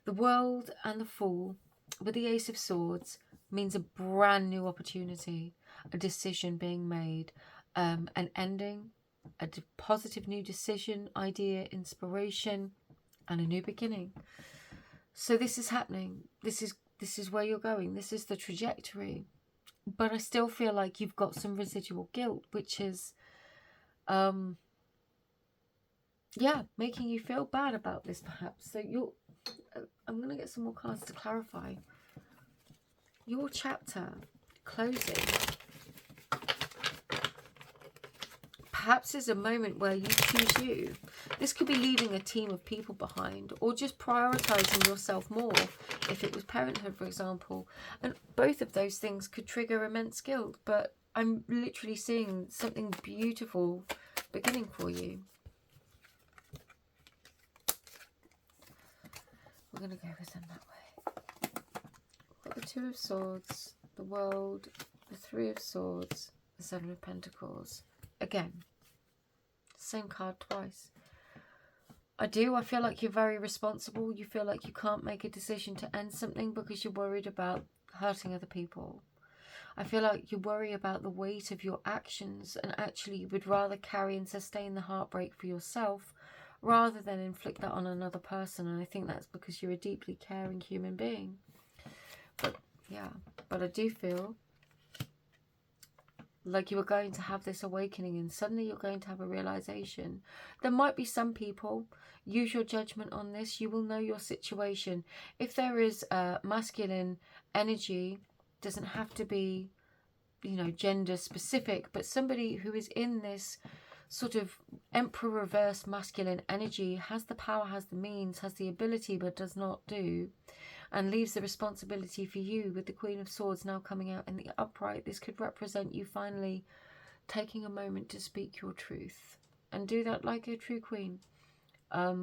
The World and the Fool with the Ace of Swords means a brand new opportunity, a decision being made, an ending, a positive new decision, idea, inspiration, and a new beginning. So this is happening. This is where you're going. This is the trajectory. But I still feel like you've got some residual guilt, which is making you feel bad about this perhaps. So I'm going to get some more cards to clarify. Your chapter closing perhaps is a moment where you choose you. This could be leaving a team of people behind, or just prioritizing yourself more if it was parenthood, for example. And both of those things could trigger immense guilt, but I'm literally seeing something beautiful beginning for you. We're going to go with them that way. We've got the Two of Swords, the World, the Three of Swords, the Seven of Pentacles. Again, same card twice. I feel like you're very responsible. You feel like you can't make a decision to end something because you're worried about hurting other people. I feel like you worry about the weight of your actions, and actually you would rather carry and sustain the heartbreak for yourself rather than inflict that on another person. And I think that's because you're a deeply caring human being. But yeah, but I do feel like you are going to have this awakening, and suddenly you're going to have a realization. There might be some people, use your judgment on this, you will know your situation. If there is masculine energy, doesn't have to be, gender specific, but somebody who is in this sort of Emperor reverse masculine energy, has the power, has the means, has the ability, but does not do, and leaves the responsibility for you with the Queen of Swords now coming out in the upright. This could represent you finally taking a moment to speak your truth, and do that like a true queen.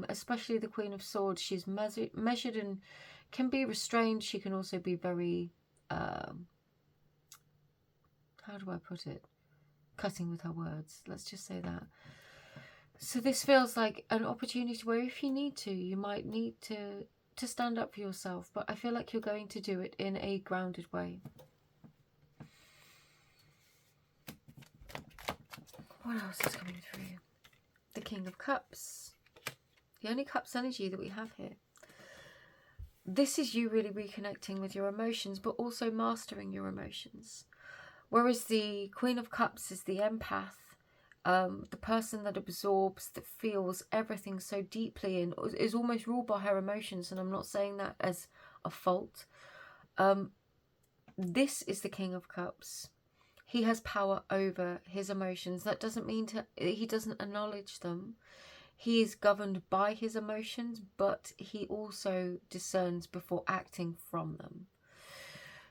Especially the Queen of Swords, she's measured and can be restrained. She can also be very, how do I put it? Cutting with her words. Let's just say that. So this feels like an opportunity where if you need to, you might need to stand up for yourself. But I feel like you're going to do it in a grounded way. What else is coming through? The King of Cups. The only cups energy that we have here. This is you really reconnecting with your emotions, but also mastering your emotions. Whereas the Queen of Cups is the empath, the person that absorbs, that feels everything so deeply and is almost ruled by her emotions. And I'm not saying that as a fault. This is the King of Cups. He has power over his emotions. That doesn't mean he doesn't acknowledge them. He is governed by his emotions, but he also discerns before acting from them.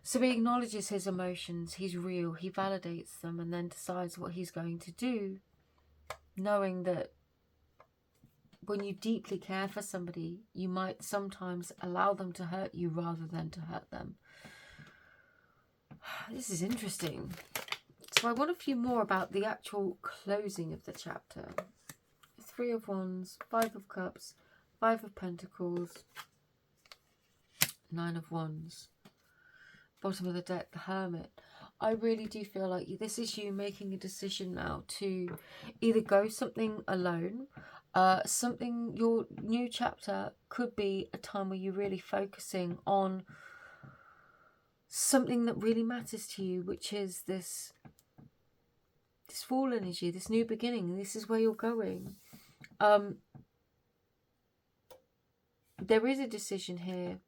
So he acknowledges his emotions, he's real, he validates them, and then decides what he's going to do, knowing that when you deeply care for somebody, you might sometimes allow them to hurt you rather than to hurt them. This is interesting. So I want a few more about the actual closing of the chapter. 3 of Wands, 5 of Cups, 5 of Pentacles, 9 of Wands. Bottom of the deck, the Hermit. I really do feel like this is you making a decision now to either go something alone, your new chapter could be a time where you're really focusing on something that really matters to you, which is this fall energy, this new beginning. This is where you're going. There is a decision here.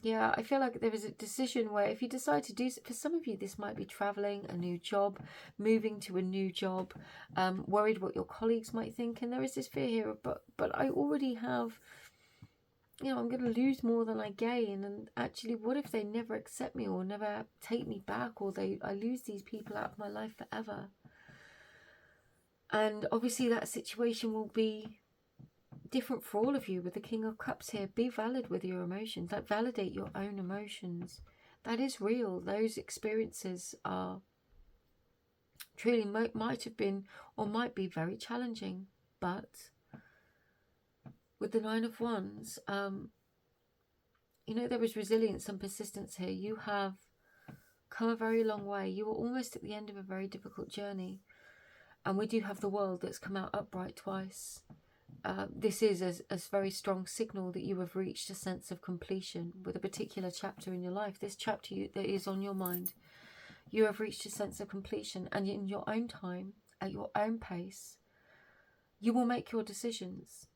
Yeah, I feel like there is a decision where if you decide to do, for some of you, this might be traveling, a new job, moving to a new job, worried what your colleagues might think. And there is this fear here, but I already have, I'm going to lose more than I gain. And actually, what if they never accept me or never take me back, or I lose these people out of my life forever? And obviously that situation will be different for all of you with the King of Cups here. Be valid with your emotions. Like, validate your own emotions. That is real. Those experiences are truly might have been or might be very challenging. But with the 9 of Wands, there is resilience and persistence here. You have come a very long way. You are almost at the end of a very difficult journey. And we do have the World that's come out upright twice. This is a very strong signal that you have reached a sense of completion with a particular chapter in your life. This chapter that is on your mind, you have reached a sense of completion, and in your own time, at your own pace, you will make your decisions.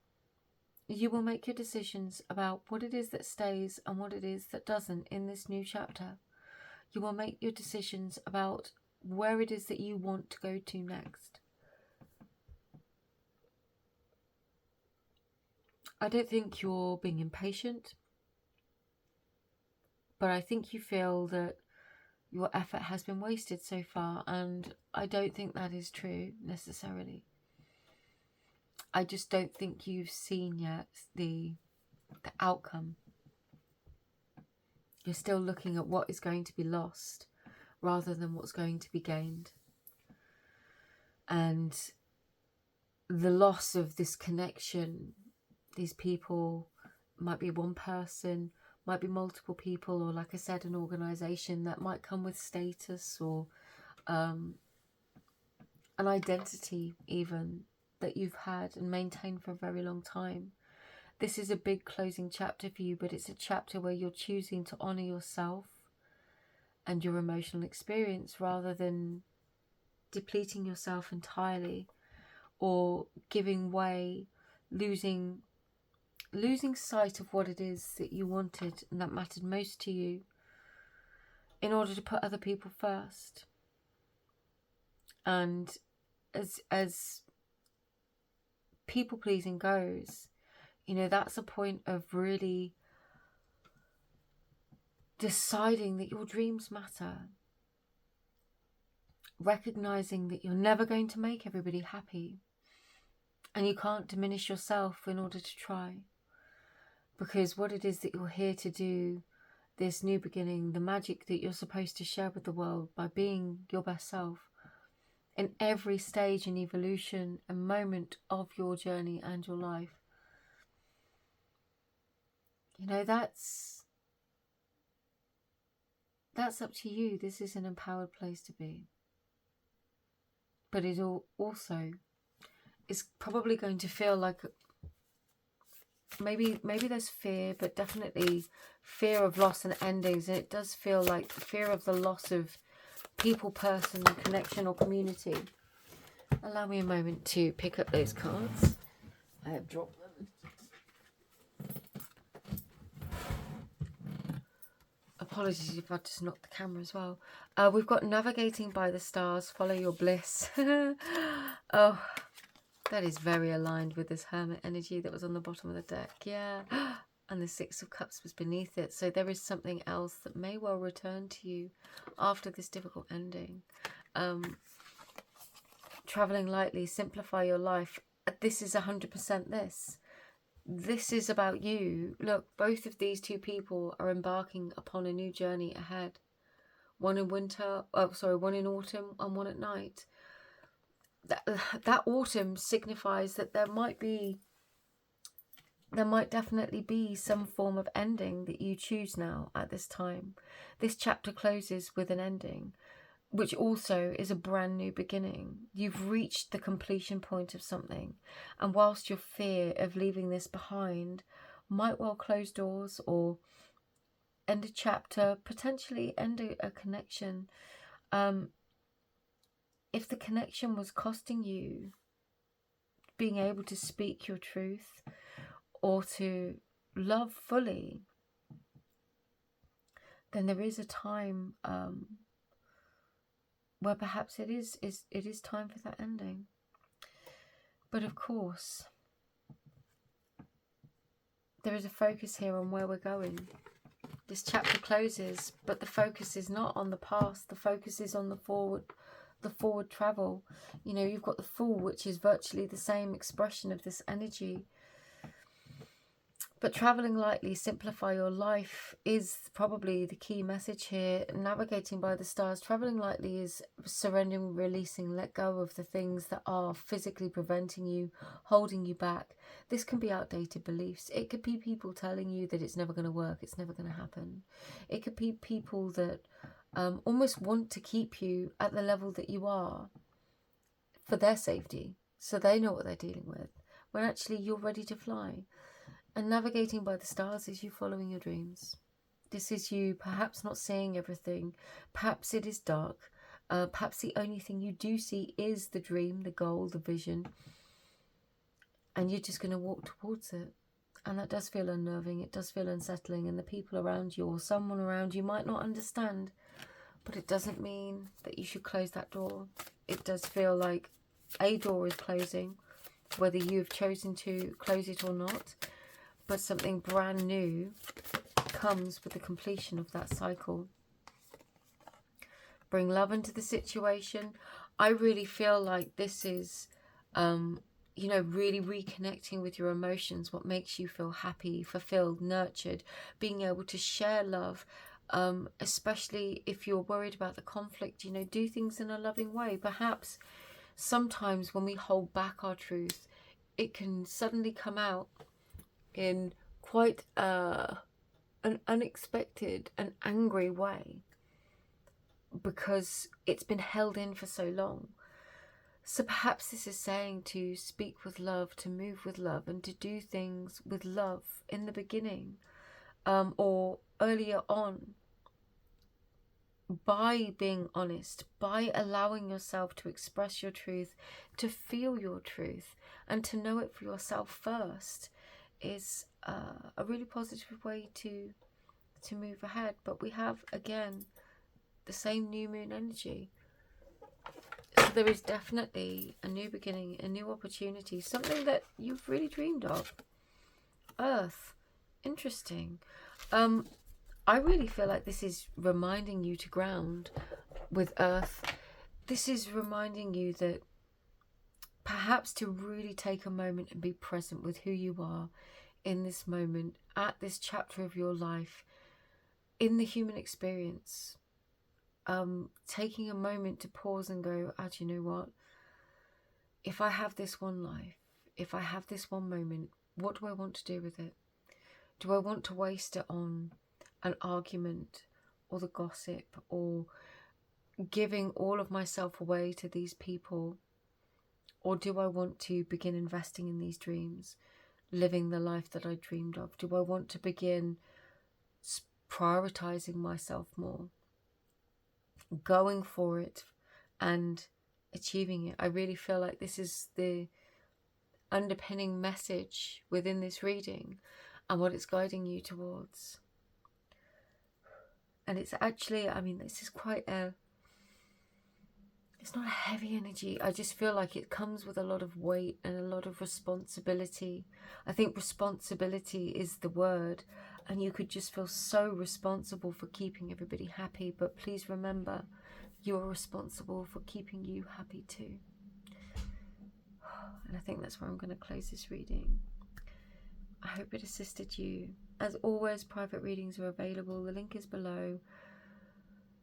You will make your decisions about what it is that stays and what it is that doesn't in this new chapter. You will make your decisions about where it is that you want to go to next. I don't think you're being impatient, but I think you feel that your effort has been wasted so far, and I don't think that is true necessarily. I just don't think you've seen yet the outcome. You're still looking at what is going to be lost rather than what's going to be gained. And the loss of this connection, these people, might be one person, might be multiple people, or like I said, an organisation that might come with status or an identity even that you've had and maintained for a very long time. This is a big closing chapter for you, but it's a chapter where you're choosing to honour yourself and your emotional experience rather than depleting yourself entirely or giving way, losing sight of what it is that you wanted and that mattered most to you in order to put other people first. And as people pleasing goes, that's a point of really deciding that your dreams matter, recognizing that you're never going to make everybody happy, and you can't diminish yourself in order to try, because what it is that you're here to do, this new beginning, the magic that you're supposed to share with the world by being your best self in every stage and evolution and moment of your journey and your life. That's up to you. This is an empowered place to be. But it also is probably going to feel like maybe there's fear, but definitely fear of loss and endings. And it does feel like fear of the loss of people, person, connection or community. Allow me a moment to pick up those cards. I have dropped them. Apologies if I just knocked the camera as well. We've got navigating by the stars, follow your bliss. Oh, that is very aligned with this hermit energy that was on the bottom of the deck. Yeah. And the Six of Cups was beneath it. So there is something else that may well return to you after this difficult ending. Traveling lightly, simplify your life. This is 100% this. This is about you. Look, both of these two people are embarking upon a new journey ahead. One in winter, one in autumn and one at night. That autumn signifies that there might definitely be some form of ending that you choose now at this time. This chapter closes with an ending, which also is a brand new beginning. You've reached the completion point of something, and whilst your fear of leaving this behind might well close doors or end a chapter, potentially end a connection, if the connection was costing you being able to speak your truth or to love fully, then there is a time where perhaps it is time for that ending. But of course, there is a focus here on where we're going. This chapter closes, but the focus is not on the past. The focus is on the forward travel. You know, you've got the Fool, which is virtually the same expression of this energy. But traveling lightly, simplify your life is probably the key message here. Navigating by the stars, traveling lightly is surrendering, releasing, let go of the things that are physically preventing you, holding you back. This can be outdated beliefs. It could be people telling you that it's never going to work, it's never going to happen. It could be people that almost want to keep you at the level that you are for their safety, so they know what they're dealing with, when actually you're ready to fly. And navigating by the stars is you following your dreams. This is you perhaps not seeing everything. Perhaps it is dark. Perhaps the only thing you do see is the dream, the goal, the vision. And you're just going to walk towards it. And that does feel unnerving. It does feel unsettling. And the people around you or someone around you might not understand. But it doesn't mean that you should close that door. It does feel like a door is closing, whether you've chosen to close it or not. But something brand new comes with the completion of that cycle. Bring love into the situation. I really feel like this is, you know, really reconnecting with your emotions, what makes you feel happy, fulfilled, nurtured, being able to share love, especially if you're worried about the conflict, you know, do things in a loving way. Perhaps sometimes when we hold back our truth, it can suddenly come out in quite an unexpected and angry way because it's been held in for so long. So perhaps this is saying to speak with love, to move with love, and to do things with love in the beginning or earlier on, by being honest, by allowing yourself to express your truth, to feel your truth, and to know it for yourself first, is a really positive way to move ahead. But we have, again, the same new moon energy. So there is definitely a new beginning, a new opportunity, something that you've really dreamed of. Earth. Interesting. I really feel like this is reminding you to ground with Earth. This is reminding you that perhaps to really take a moment and be present with who you are in this moment, at this chapter of your life, in the human experience. Taking a moment to pause and go, do you know what? If I have this one life, if I have this one moment, what do I want to do with it? Do I want to waste it on an argument or the gossip or giving all of myself away to these people? Or do I want to begin investing in these dreams living the life that I dreamed of? Do I want to begin prioritizing myself more, going for it and achieving it? I really feel like this is the underpinning message within this reading and what it's guiding you towards. And it's actually, I mean, this is quite a, it's not a heavy energy. I just feel like it comes with a lot of weight and a lot of responsibility. I think responsibility is the word, and you could just feel so responsible for keeping everybody happy. But please remember, you're responsible for keeping you happy too. And I think that's where I'm going to close this reading. I hope it assisted you. As always, private readings are available. The link is below.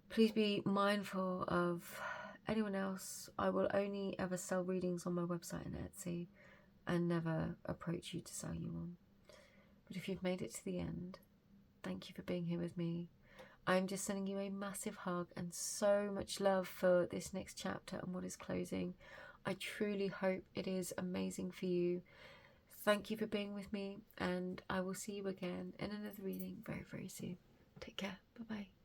Please be mindful of anyone else. I will only ever sell readings on my website and Etsy, and never approach you to sell you one. But if you've made it to the end, thank you for being here with me. I'm just sending you a massive hug and so much love for this next chapter and what is closing. I truly hope it is amazing for you. Thank you for being with me, and I will see you again in another reading very, very soon. Take care. Bye-bye.